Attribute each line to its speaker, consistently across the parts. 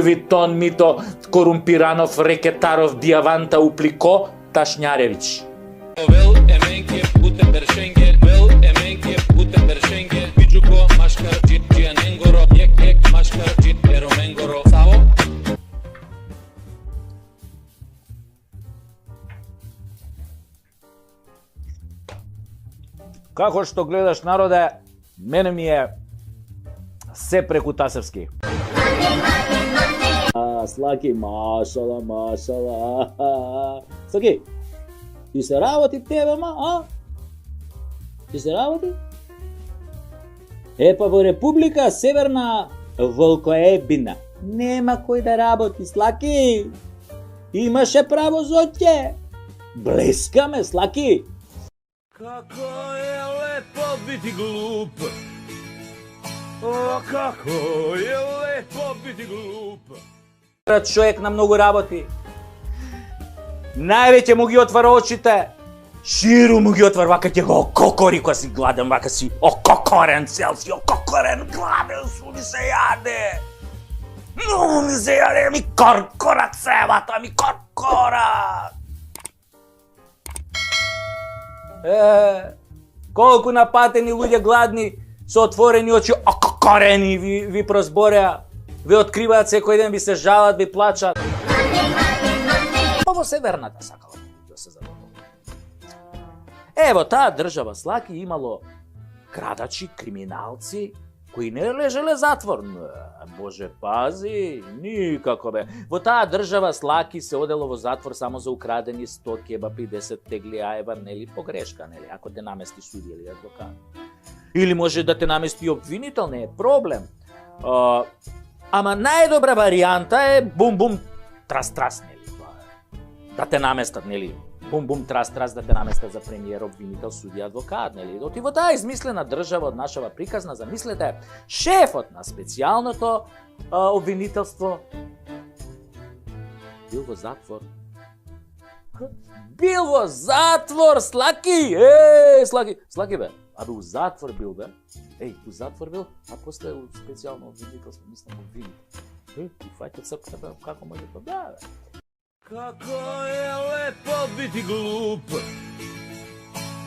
Speaker 1: Витон, Мито, Корумпиранов, Рекетаров, Диаванта, Уплико, Ташняревич.
Speaker 2: Вел еменке путе бершенге, вел еменке путе бершенге, биджуко машкар джианенгоро, ек машкар джиероменгоро. Саво?
Speaker 1: Како што гледаш, народе, мене ми е се преку Тасевски. Слаки, машала, машала. Слаки, ти се работи тебе, Ти се работи? Па во Република Северна Волкоебина нема кој да работи, Слаки. Имаше право зоќе. Блескаме, Слаки.
Speaker 2: Како е лепо бити глуп. О, како е лепо бити глуп.
Speaker 1: Човек на многу работи. Највеќе му ги отвара очите. Ширу му ги отвара, вака ќе го ококори кога си гладен, вака си ококорен цел си, ококорен гладен су ми се јаде. Многу ми се јаде, ми коркора цевата, ми коркора. Колку напатени луѓе гладни со отворени очи, ококорени ви прозбореа. Ви откриваат секој ден, ви се жалат, ви плачат. Во Северната сакала да се задоволува. Ево, таа држава, Слаки, имало крадачи, криминалци, кои не лежеле затвор. Боже пази, никако бе. Во таа држава, Слаки, се одело во затвор само за украдени 100 кебапи, 10 тегли аева, нели, погрешка, нели, ако те намести судија или адвокат. Или може да те намести обвинител, не е проблем. Ама најдобра варијанта е бум-бум, трас-трас, нели, да те наместат, нели, бум-бум, трас-трас, да те наместат за премиер, обвинител, судија, адвокат, нели. Оти во таа измислена држава од нашава приказна, замислете, шефот на специјалното обвинителство бил во затвор. Бил во затвор, Слаки! Слаки бе, абе у затвор бил бе. У затвор бил, а после у специјално обвинителство, мислам обвинител. И фаќат српка, бе, како може тоа, бе.
Speaker 2: Како е лепо бити глуп.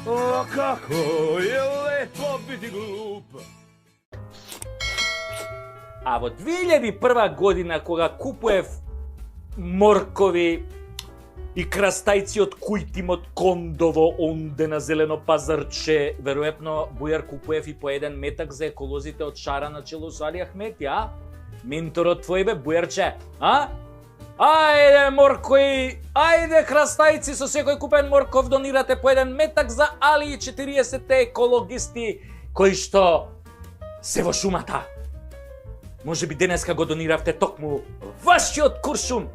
Speaker 2: О, како е лепо бити глуп.
Speaker 1: А во 2001 година, кога купуев моркови и крастајци од Кујтим од Кондово, онде на зелено пазарче, веројатно Бујар купуев и по еден метак за еколозите од Шара на чело со Али Ахмети, Менторот твој бе, Бујарче, Ајде моркови, ајде крастајци со секој купен морков донирате по еден метак за Али и 40 екологисти кои што се во шумата. Може би денеска го дониравте токму вашиот куршум,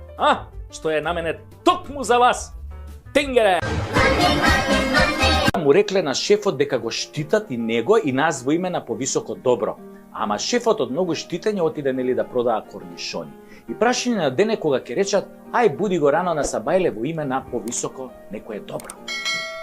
Speaker 1: што е наменет токму за вас. Тенгере! Му рекле на шефот дека го штитат и него и нас во име на повисоко добро. Ама шефот од многу штитење отиде, нели, да продаа корнишони. И прашање на дене кога ќе речат, ај буди го рано на Сабајле во име на повисоко некое добро.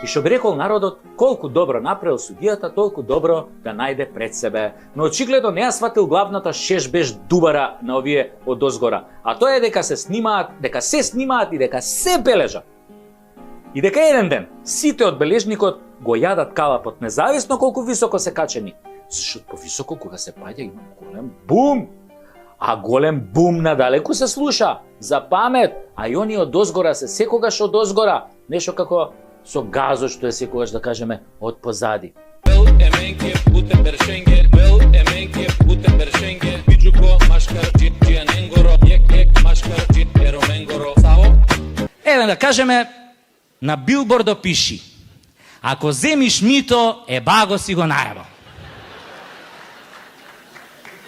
Speaker 1: И што би рекол народот, колку добро направил судијата, толку добро да најде пред себе. Но очигледно не ја сватил главната шешбеж дубара на овие од озгора. А тоа е дека се снимаат и дека се бележат. И дека еден ден сите од бележникот го јадат калапот, независно колку високо се качени. Зашто повисоко кога се паѓа има голем бум. А голем бум надалеку се слуша, за памет, а и они од озгора се секогаш од озгора, нешто како со газо што е секогаш, да кажеме, од позади.
Speaker 2: Вел еменке путе бершенге, вел еменке путе бершенге, биджуко машкар джианенгоро, ек машкар джиероменгоро. Саво?
Speaker 3: Еве да кажеме, на билбордо пиши: ако земиш мито, баго си го најбал.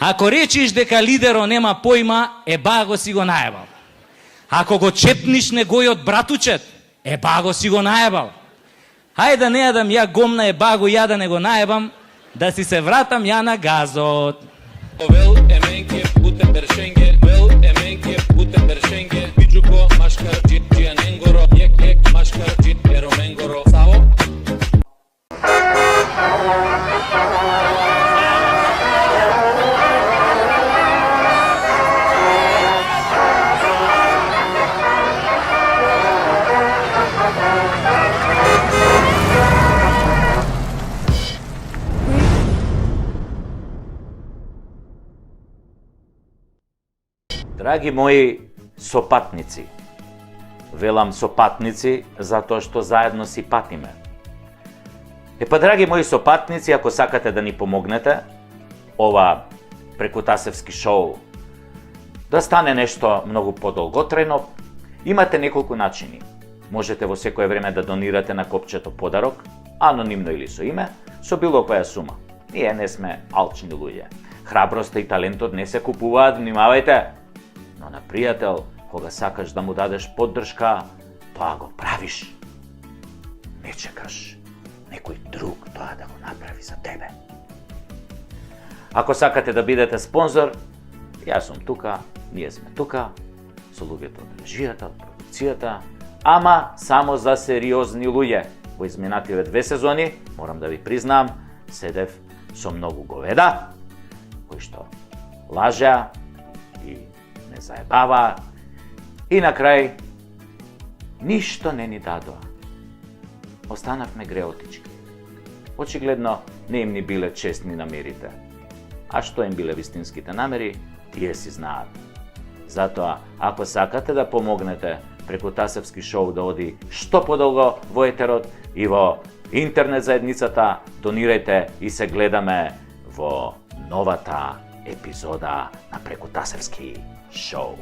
Speaker 3: Ако речиш дека лидеро нема појма, баго си го најбал. Ако го чепниш негојот братучет, баго си го најбал. Хајде да не јадам ја гомна баго, ја да не го најбам, да си се вратам ја на газот.
Speaker 2: Вел еменке путе бершенге, вел еменке путе бершенге, биджуко машкар джианенгоро, ек машкар джиероменгоро. Саво?
Speaker 1: Драги мои сопатници, велам сопатници затоа што заедно си патиме. Драги мои сопатници, ако сакате да ни помогнете, ова Прекутасевски шоу да стане нешто многу подолготрajно, имате неколку начини. Можете во секое време да донирате на копчето подарок, анонимно или со име, со било која сума. Ние не сме алчни луѓе. Храброста и талентот не се купуваат, внимавајте. Но на пријател, кога сакаш да му дадеш поддршка, тоа го правиш. Не чекаш некој друг тоа да го направи за тебе. Ако сакате да бидете спонзор, јас сум тука, ние сме тука, со луѓето од режијата, од продукцијата, ама само за сериозни луѓе. Во изминативе 2 сезони, морам да ви признам, седев со многу говеда, кои што лажеа и не заебаваа, и на крај ништо не ни дадоа. Останавме греотички. Очигледно не им ни биле честни намерите. А што им биле вистинските намери, тие си знаат. Затоа, ако сакате да помогнете Прекутасевски шоу да оди што подолго во етерот и во интернет заедницата, донирајте и се гледаме во новата епизода на Прекутасевски шоу.